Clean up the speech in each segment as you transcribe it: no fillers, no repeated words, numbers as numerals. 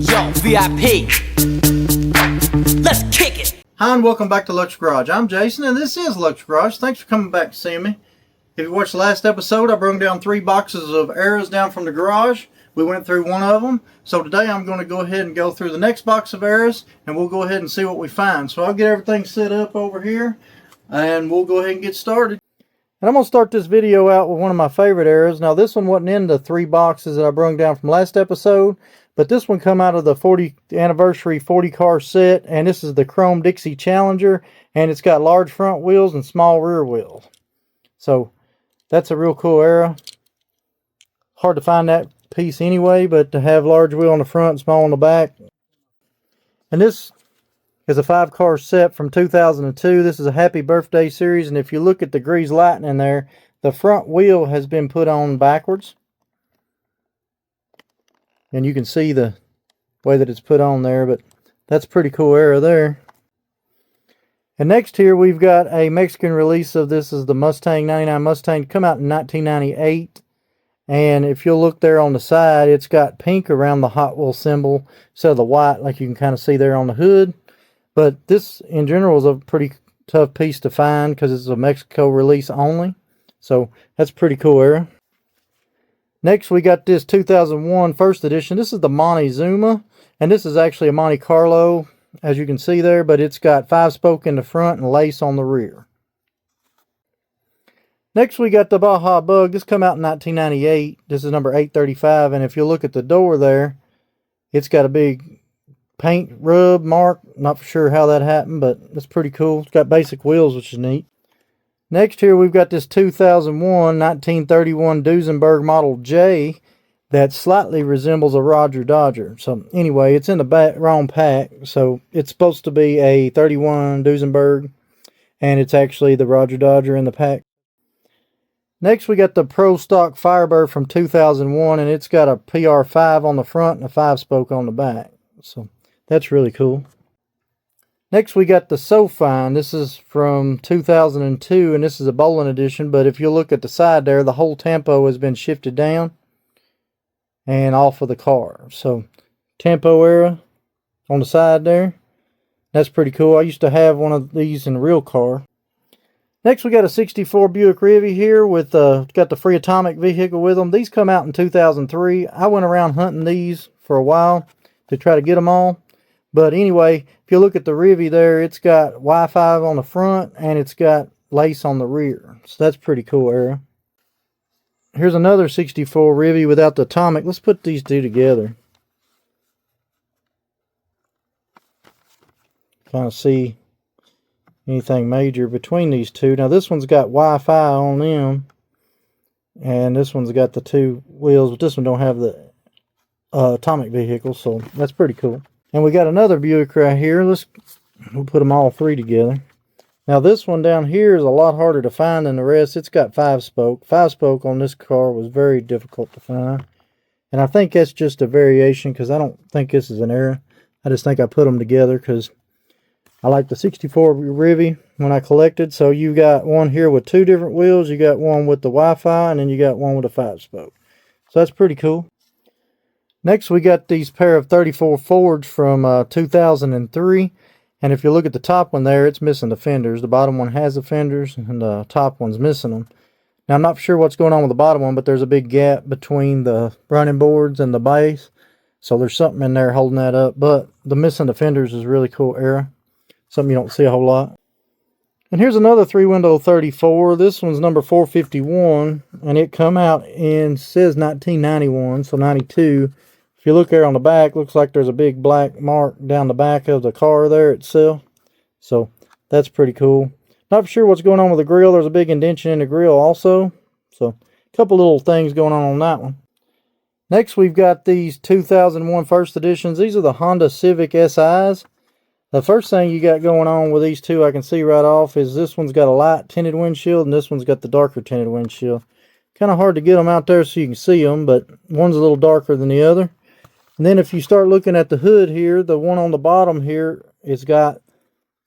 Yo, VIP. Let's kick it. Hi and welcome back to Luxe Garage. I'm Jason and this is Luxe Garage. Thanks for coming back to see me. If you watched the last episode, I brought down 3 boxes of arrows down from the garage. We went through one of them. So today I'm going to go ahead and go through the next box of arrows and we'll go ahead and see what we find. So I'll get everything set up over here and we'll go ahead and get started. And I'm going to start this video out with one of my favorite arrows. Now this one wasn't in the 3 boxes that I brought down from last episode, but this one come out of the 40th anniversary 40 car set, and this is the chrome Dixie Challenger, and it's got large front wheels and small rear wheels. So that's a real cool arrow. Hard to find that piece anyway, but to have large wheel on the front and small on the back. And this is a 5 car set from 2002. This is a happy birthday series, and if you look at the grease lighting in there, the front wheel has been put on backwards. And you can see the way that it's put on there, but that's a pretty cool arrow there. And next here we've got a Mexican release of this. Is the Mustang 99 Mustang. Come out in 1998. And if you'll look there on the side, it's got pink around the Hot Wheels symbol instead of the white like you can kind of see there on the hood. But this in general is a pretty tough piece to find because it's a Mexico release only. So that's a pretty cool arrow. Next we got this 2001 first edition. This is the Montezuma, and this is actually a Monte Carlo, as you can see there, but it's got 5-spoke in the front and lace on the rear. Next we got the Baja Bug. This come out in 1998. This is number 835, and if you look at the door there, it's got a big paint rub mark. Not for sure how that happened, but it's pretty cool. It's got basic wheels, which is neat. Next here we've got this 2001 1931 Duesenberg Model J that slightly resembles a Roger Dodger. So anyway, it's in the wrong pack. So it's supposed to be a 31 Duesenberg, and it's actually the Roger Dodger in the pack. Next we got the Pro Stock Firebird from 2001, and it's got a PR5 on the front and a 5-spoke on the back. So that's really cool. Next we got the SoFine. This is from 2002, and this is a bowling edition, but if you look at the side there, the whole tempo has been shifted down and off of the car. So tempo arrow on the side there. That's pretty cool. I used to have one of these in a real car. Next we got a 64 Buick Rivy here with got the free atomic vehicle with them. These come out in 2003. I went around hunting these for a while to try to get them all. But anyway, if you look at the Rivy there, it's got Wi-Fi on the front and it's got lace on the rear. So that's pretty cool arrow. Here's another 64 Rivy without the atomic. Let's put these two together. Kind of see anything major between these two. Now this one's got Wi-Fi on them, and this one's got the 2 wheels, but this one don't have the atomic vehicle, so that's pretty cool. And we got another Buick right here. We'll put them all 3 together. Now this one down here is a lot harder to find than the rest. It's got 5-spoke. 5-spoke on this car was very difficult to find. And I think that's just a variation because I don't think this is an error. I just think I put them together because I like the 64 Rivy when I collected. So you got one here with 2 different wheels. You got one with the Wi-Fi, and then you got one with a 5-spoke. So that's pretty cool. Next we got these pair of 34 Fords from 2003, and if you look at the top one there, it's missing the fenders. The bottom one has the fenders and the top one's missing them. Now I'm not sure what's going on with the bottom one, but there's a big gap between the running boards and the base, so there's something in there holding that up. But the missing the fenders is really cool arrow, something you don't see a whole lot. And here's another 3-window 34. This one's number 451, and it come out in, says 1991, so 92. If you look there on the back, looks like there's a big black mark down the back of the car there itself. So that's pretty cool. Not sure what's going on with the grill. There's a big indentation in the grill also. So a couple little things going on that one. Next we've got these 2001 first editions. These are the Honda Civic SIs. The first thing you got going on with these two I can see right off is this one's got a light tinted windshield and this one's got the darker tinted windshield. Kind of hard to get them out there so you can see them, but one's a little darker than the other. And then if you start looking at the hood here, the one on the bottom here, it's got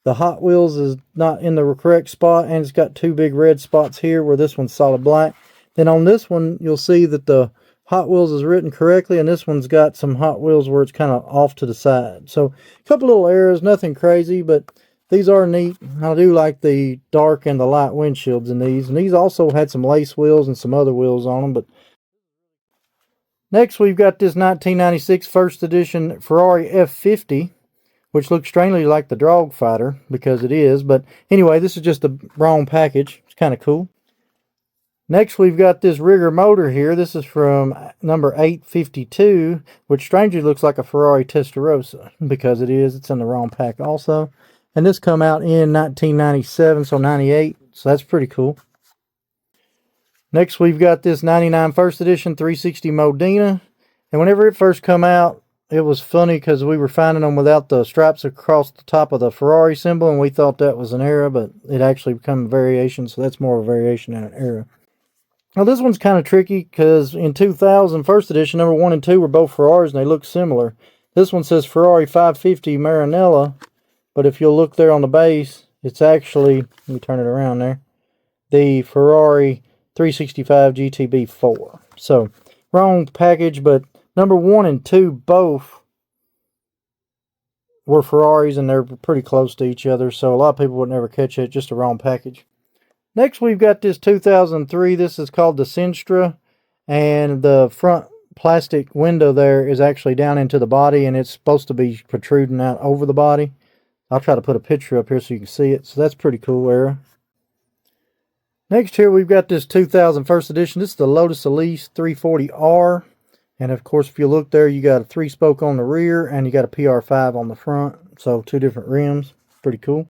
the Hot Wheels is not in the correct spot, and it's got 2 big red spots here where this one's solid black. Then on this one, you'll see that the Hot Wheels is written correctly, and this one's got some Hot Wheels where it's kind of off to the side. So a couple little errors, nothing crazy, but these are neat. I do like the dark and the light windshields in these, and these also had some lace wheels and some other wheels on them. But next we've got this 1996 first edition Ferrari F50, which looks strangely like the Dog Fighter, because it is. But anyway, this is just the wrong package. It's kind of cool. Next, we've got this Rigger motor here. This is from number 852, which strangely looks like a Ferrari Testarossa, because it is. It's in the wrong pack also. And this come out in 1997, so 98, so that's pretty cool. Next, we've got this 99 first edition 360 Modena. And whenever it first come out, it was funny because we were finding them without the stripes across the top of the Ferrari symbol, and we thought that was an error, but it actually became a variation, so that's more of a variation than an error. Now this one's kind of tricky because in 2000 first edition, number 1 and 2 were both Ferraris and they look similar. This one says Ferrari 550 Maranello, but if you'll look there on the base, it's actually, let me turn it around there, the Ferrari 365 GTB4. So, wrong package, but number 1 and 2 both were Ferraris and they're pretty close to each other, so a lot of people would never catch it, just a wrong package. Next, we've got this 2003. This is called the Sinstra, and the front plastic window there is actually down into the body, and it's supposed to be protruding out over the body. I'll try to put a picture up here so you can see it. So that's pretty cool era. Next here, we've got this 2000 first edition. This is the Lotus Elise 340R, and of course, if you look there, you got a 3-spoke on the rear, and you got a PR5 on the front. So 2 different rims. Pretty cool.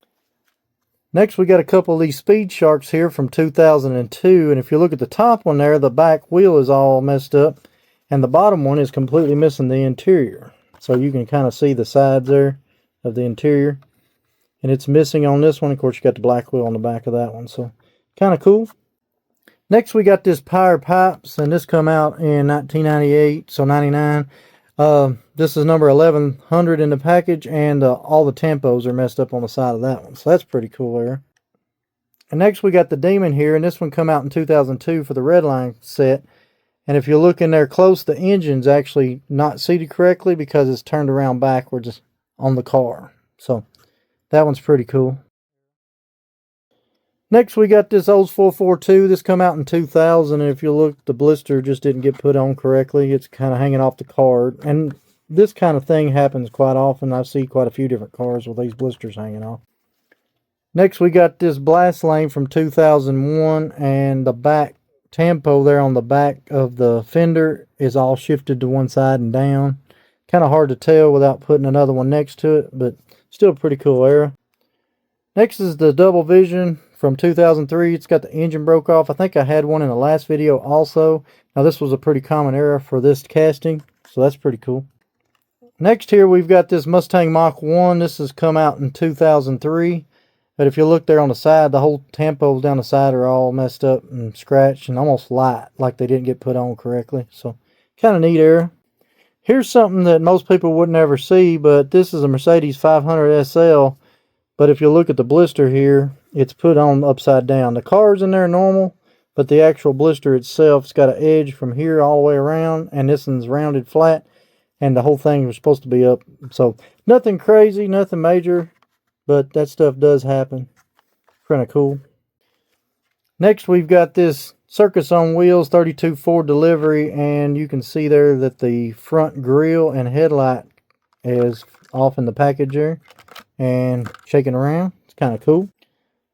Next, we got a couple of these Speed Sharks here from 2002, and if you look at the top one there, the back wheel is all messed up, and the bottom one is completely missing the interior. So you can kind of see the sides there of the interior, and it's missing on this one. Of course, you got the black wheel on the back of that one, so kind of cool. Next, we got this Pyre Pipes, and this come out in 1998, so 99. This is number 1100 in the package, and all the tampos are messed up on the side of that one, so that's pretty cool there. And next we got the Demon here, and this one come out in 2002 for the Redline set, and if you look in there close, the engine's actually not seated correctly because it's turned around backwards on the car, so that one's pretty cool. Next, we got this Olds 442. This come out in 2000, and if you look, the blister just didn't get put on correctly. It's kind of hanging off the card, and this kind of thing happens quite often. I see quite a few different cars with these blisters hanging off. Next, we got this Blast Lane from 2001, and the back tampo there on the back of the fender is all shifted to one side and down. Kind of hard to tell without putting another one next to it, but still a pretty cool era. Next is the Double Vision from 2003. It's got the engine broke off. I think I had one in the last video also. Now this was a pretty common error for this casting, so that's pretty cool. Next here we've got this Mustang Mach 1. This has come out in 2003. But if you look there on the side, the whole tampos down the side are all messed up and scratched and almost light, like they didn't get put on correctly. So kind of neat error. Here's something that most people would never see, but this is a Mercedes 500 SL. But if you look at the blister here, it's put on upside down. The car's in there normal, but the actual blister itself's got an edge from here all the way around, and this one's rounded flat, and the whole thing was supposed to be up. So nothing crazy, nothing major, but that stuff does happen. Kind of cool. Next, we've got this Circus on Wheels 32 Ford delivery, and you can see there that the front grille and headlight is off in the package there and shaking around. It's kind of cool.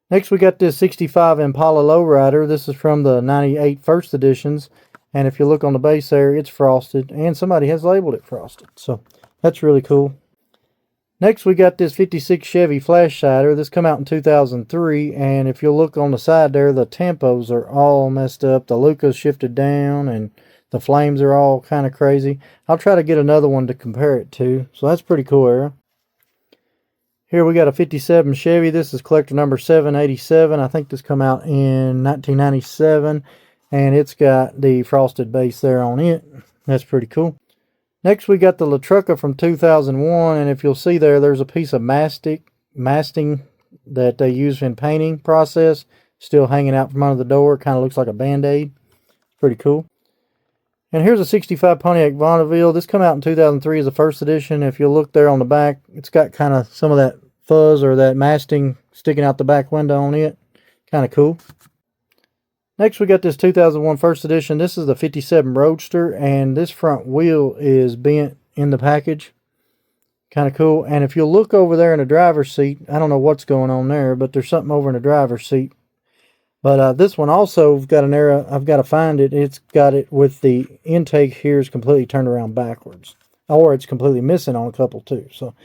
Next, we got this 65 Impala Lowrider. This is from the 98 first editions, and if you look on the base there, it's frosted, and somebody has labeled it frosted, so that's really cool. Next, we got this 56 Chevy Flash Sider. This come out in 2003, and if you look on the side there, the tampos are all messed up. The Luca's shifted down, and the flames are all kind of crazy. I'll try to get another one to compare it to, so that's pretty cool era. Here we got a 57 Chevy. This is collector number 787. I think this come out in 1997, and it's got the frosted base there on it. That's pretty cool. Next, we got the La Trucca from 2001, and if you'll see there, there's a piece of masting that they use in painting process, still hanging out from under the door. Kind of looks like a Band-Aid. Pretty cool. And here's a 65 Pontiac Bonneville. This come out in 2003 as the first edition. If you look there on the back, it's got kind of some of that fuzz or that masting sticking out the back window on it. Kind of cool. Next we got this 2001 first edition. This is the 57 Roadster, and this front wheel is bent in the package. Kind of cool. And if you look over there in the driver's seat, I don't know what's going on there, but there's something over in the driver's seat. But this one also got an error. I've got to find it. It's got it with the intake here is completely turned around backwards. Or it's completely missing on a couple too. So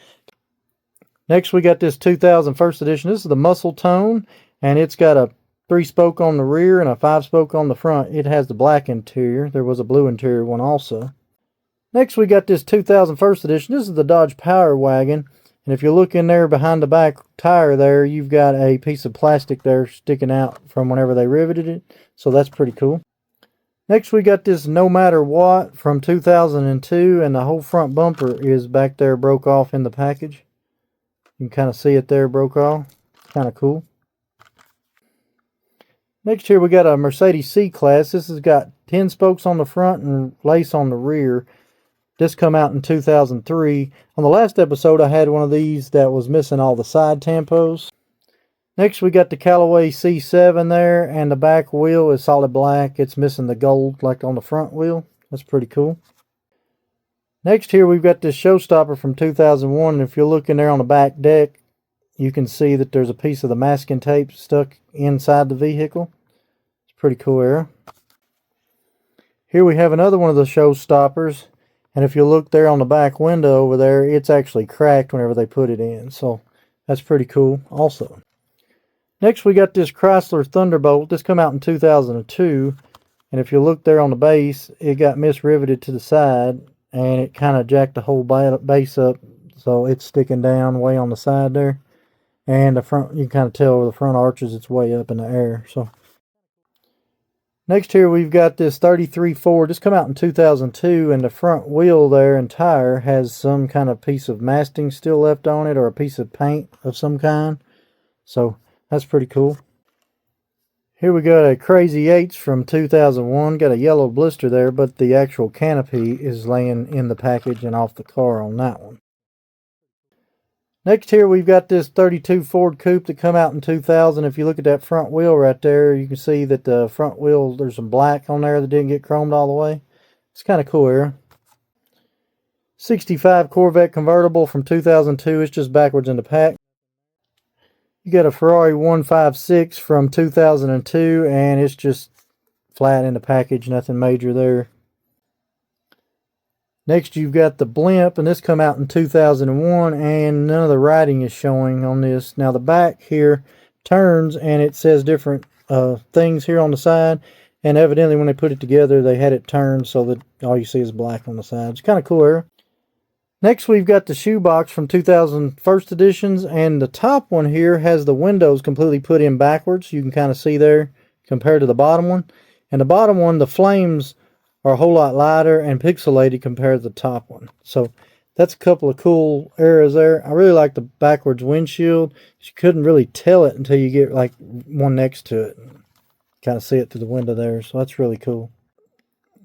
next we got this 2000 first edition. This is the Muscle Tone, and it's got a 3-spoke on the rear and a 5-spoke on the front. It has the black interior. There was a blue interior one also. Next we got this 2000 first edition. This is the Dodge Power Wagon. And if you look in there behind the back tire there, you've got a piece of plastic there sticking out from whenever they riveted it. So that's pretty cool. Next we got this No Matter What from 2002, and the whole front bumper is back there broke off in the package. You can kind of see it there broke off. Kind of cool. Next here we got a Mercedes C-Class. This has got 10 spokes on the front and lace on the rear. This come out in 2003. On the last episode, I had one of these that was missing all the side tampos. Next, we got the Callaway C7 there, and the back wheel is solid black. It's missing the gold like on the front wheel. That's pretty cool. Next here, we've got this Showstopper from 2001. And if you look in there on the back deck, you can see that there's a piece of the masking tape stuck inside the vehicle. It's pretty cool era. Here we have another one of the Showstoppers. And if you look there on the back window over there, it's actually cracked whenever they put it in. So that's pretty cool also. Next we got this Chrysler Thunderbolt. This come out in 2002. And if you look there on the base, it got misriveted to the side. And it kind of jacked the whole base up. So it's sticking down way on the side there. And the front, you can kind of tell where the front arches, it's way up in the air. So next here we've got this 33 Ford. This come out in 2002, and the front wheel there and tire has some kind of piece of masting still left on it, or a piece of paint of some kind. So that's pretty cool. Here we got a Crazy 8s from 2001. Got a yellow blister there, but the actual canopy is laying in the package and off the car on that one. Next here we've got this 32 Ford Coupe that come out in 2000. If you look at that front wheel right there, you can see that the front wheel, there's some black on there that didn't get chromed all the way. It's kind of cool era. 65 Corvette convertible from 2002. It's just backwards in the pack. You got a Ferrari 156 from 2002, and it's just flat in the package, nothing major there. Next you've got the Blimp, and this come out in 2001, and none of the writing is showing on this. Now the back here turns, and it says different things here on the side, and evidently when they put it together they had it turned so that all you see is black on the side. It's kind of cool era. Next we've got the Shoebox from 2000 first editions, and the top one here has the windows completely put in backwards. You can kind of see there compared to the bottom one. And the bottom one, the flames are a whole lot lighter and pixelated compared to the top one. So that's a couple of cool eras there. I really like the backwards windshield. You couldn't really tell it until you get like one next to it. Kind of see it through the window there. So that's really cool.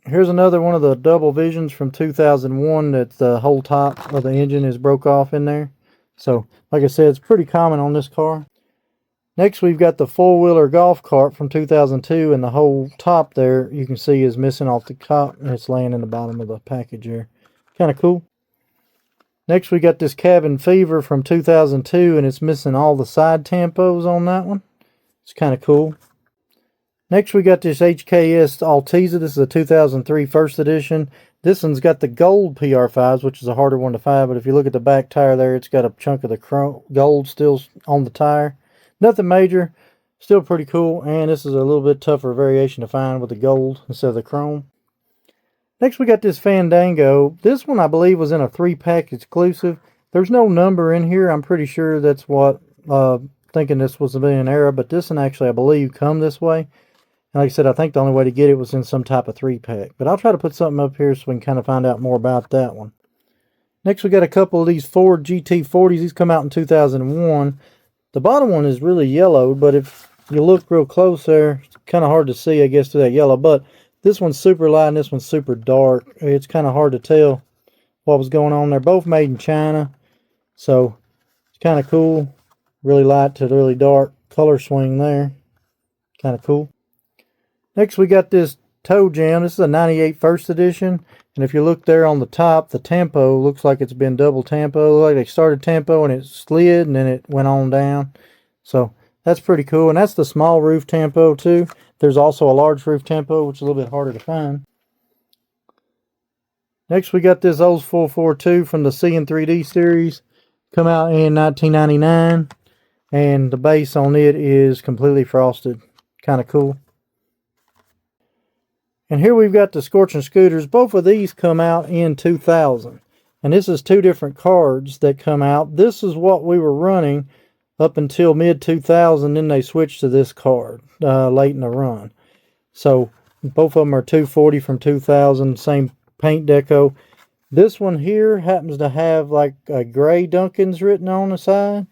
Here's another one of the double visions from 2001 that the whole top of the engine is broke off in there. So like I said, it's pretty common on this car. Next we've got the four-wheeler golf cart from 2002, and the whole top there you can see is missing off the top, and it's laying in the bottom of the package there. Kind of cool. Next we got this Cabin Fever from 2002, and it's missing all the side tampos on that one. It's kind of cool. Next we got this HKS Altezza. This is a 2003 first edition. This one's got the gold PR5s, which is a harder one to find, but if you look at the back tire there, it's got a chunk of the gold still on the tire. Nothing major, still pretty cool, and this is a little bit tougher variation to find with the gold instead of the chrome. Next we got this Fandango. This one I believe was in a 3-pack exclusive. There's no number in here. I'm pretty sure that's what, thinking this was an era, but this one actually I believe come this way. And like I said, I think the only way to get it was in some type of 3-pack. But I'll try to put something up here so we can kind of find out more about that one. Next we got a couple of these Ford GT40s. These come out in 2001. The bottom one is really yellowed, but if you look real close there, it's kind of hard to see, I guess, through that yellow. But This one's super light and this one's super dark. It's kind of hard to tell what was going on. They're both made in China, so it's kind of cool. Really light to really dark color swing there. Kind of cool. Next we got this toe jam. This is a 98 first edition, and if you look there on the top, the tampo looks like it's been double tampo. Like they started tampo and it slid and then it went on down. So that's pretty cool, and that's the small roof tampo too. There's also a large roof tampo, which is a little bit harder to find. Next we got this O's 442 from the C and 3D series. Come out in 1999, and the base on it is completely frosted. Kind of cool. And here we've got the Scorching Scooters. Both of these come out in 2000. And this is two different cards that come out. This is what we were running up until mid-2000. Then they switched to this card late in the run. So both of them are 240 from 2000. Same paint deco. This one here happens to have like a gray Duncan's written on the side.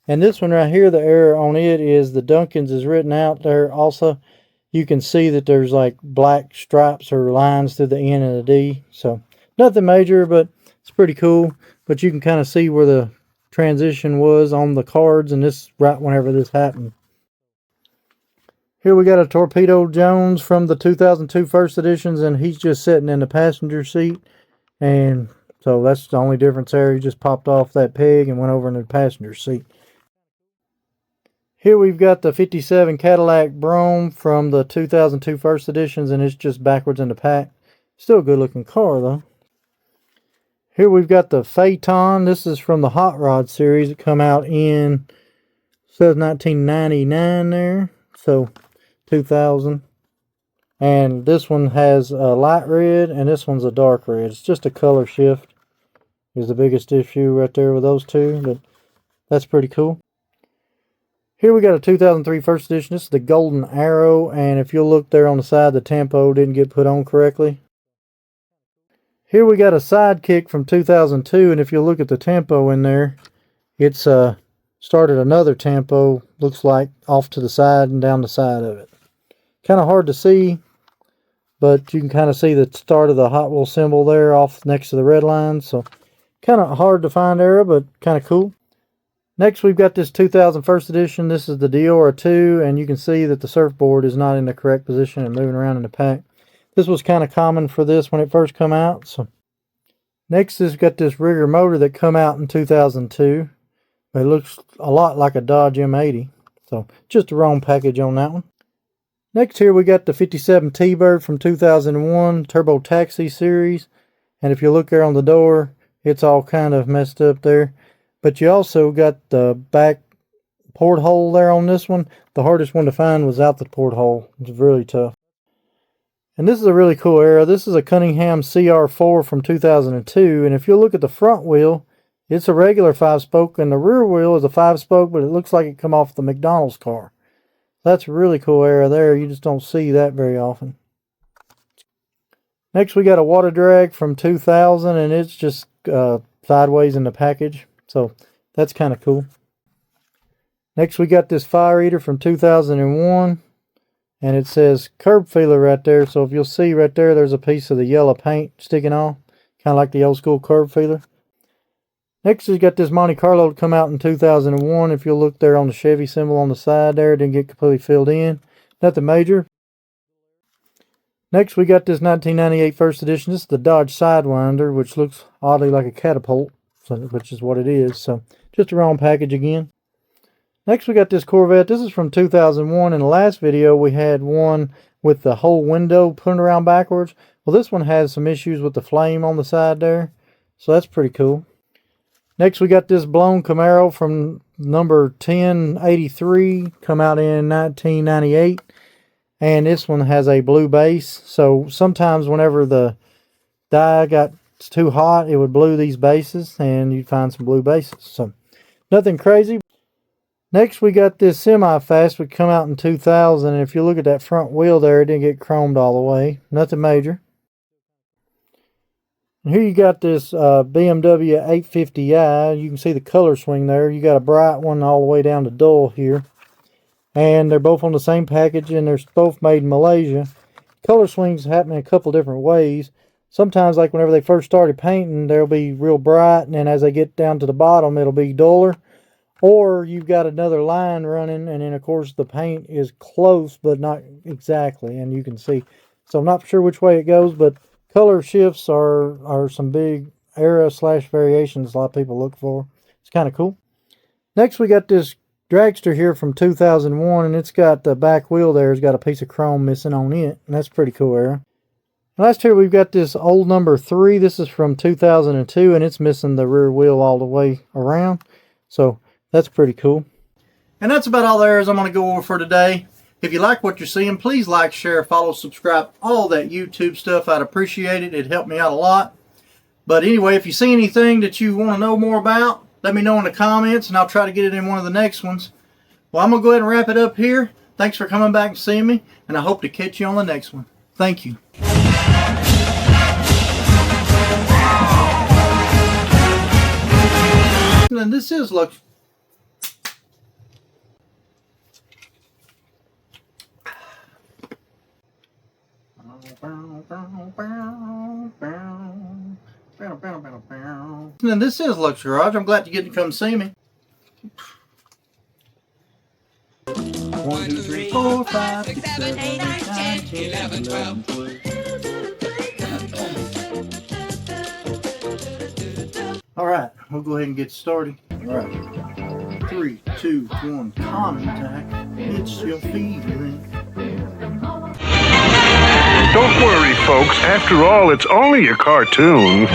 And this one right here, the error on it is the Duncan's is written out there also. You can see that there's like black stripes or lines through the N and the D. So nothing major, but it's pretty cool. But you can kind of see where the transition was on the cards, and this right whenever this happened. Here we got a Torpedo Jones from the 2002 first editions, and he's just sitting in the passenger seat. And so that's the only difference there. He just popped off that peg and went over in the passenger seat. Here we've got the 57 Cadillac Brougham from the 2002 first editions, and it's just backwards in the pack. Still a good looking car though. Here we've got the Phaeton. This is from the Hot Rod series. It come out in, says 1999 there, so 2000. And this one has a light red, and this one's a dark red. It's just a color shift is the biggest issue right there with those two, but that's pretty cool. Here we got a 2003 first edition. This is the Golden Arrow, and if you'll look there on the side, the tampo didn't get put on correctly. Here we got a Sidekick from 2002, and if you look at the tampo in there, it's started another tampo, looks like off to the side and down the side of it. Kind of hard to see, but you can kind of see the start of the Hot Wheel symbol there off next to the red line, so kind of hard to find there, but kind of cool. Next, we've got this 2000 first edition. This is the Diora 2, and you can see that the surfboard is not in the correct position and moving around in the pack. This was kind of common for this when it first come out. So next, we've got this Rigger motor that come out in 2002. It looks a lot like a Dodge M80, so just the wrong package on that one. Next here, we got the 57 T-Bird from 2001 Turbo Taxi series, and if you look there on the door, it's all kind of messed up there. But you also got the back porthole there on this one. The hardest one to find was out the porthole. It's really tough. And this is a really cool era. This is a Cunningham CR4 from 2002. And if you look at the front wheel, it's a regular 5-spoke. And the rear wheel is a 5-spoke, but it looks like it come off the McDonald's car. That's a really cool era there. You just don't see that very often. Next, we got a Water Drag from 2000. And it's just sideways in the package. So that's kind of cool. Next we got this Fire Eater from 2001. And it says curb feeler right there. So if you'll see right there, there's a piece of the yellow paint sticking off. Kind of like the old school curb feeler. Next we got this Monte Carlo to come out in 2001. If you'll look there on the Chevy symbol on the side there, it didn't get completely filled in. Nothing major. Next we got this 1998 first edition. This is the Dodge Sidewinder, which looks oddly like a catapult. Which is what it is. So just the wrong package again. Next we got this Corvette. This is from 2001. In the last video we had one with the whole window put around backwards. Well, this one has some issues with the flame on the side there. So that's pretty cool. Next we got this blown Camaro from number 1083. Come out in 1998. And this one has a blue base. So sometimes whenever the dye got too hot, it would blue these bases, and you'd find some blue bases. So nothing crazy. Next we got this semi-fast, would come out in 2000, and if you look at that front wheel there, it didn't get chromed all the way. Nothing major. And here you got this BMW 850i. You can see the color swing there. You got a bright one all the way down to dull here, and they're both on the same package, and they're both made in Malaysia. color swings happen in a couple different ways. Sometimes, like whenever they first started painting, they'll be real bright, and then as they get down to the bottom, it'll be duller. Or you've got another line running, and then of course the paint is close, but not exactly, and you can see. So I'm not sure which way it goes, but color shifts are some big era/variations a lot of people look for. It's kind of cool. Next, we got this dragster here from 2001, and it's got the back wheel there. It's got a piece of chrome missing on it, and that's pretty cool era. Last here we've got this old number 3. This is from 2002, and it's missing the rear wheel all the way around. So that's pretty cool. And that's about all there is I'm going to go over for today. If you like what you're seeing, please like, share, follow, subscribe, all that YouTube stuff. I'd appreciate it. It'd help me out a lot. But anyway, if you see anything that you want to know more about, let me know in the comments, and I'll try to get it in one of the next ones. Well, I'm going to go ahead and wrap it up here. Thanks for coming back and seeing me, and I hope to catch you on the next one. Thank you. And this is luxury. And this is Luxury Garage. I'm glad you get to come see me. 1, 2, 3, 4, 5, 6, 7, 8, 9, 10, 11, 12. Alright, we'll go ahead and get started. Alright. 3, 2, 1, contact. It's your feeling. Don't worry, folks. After all, it's only a cartoon.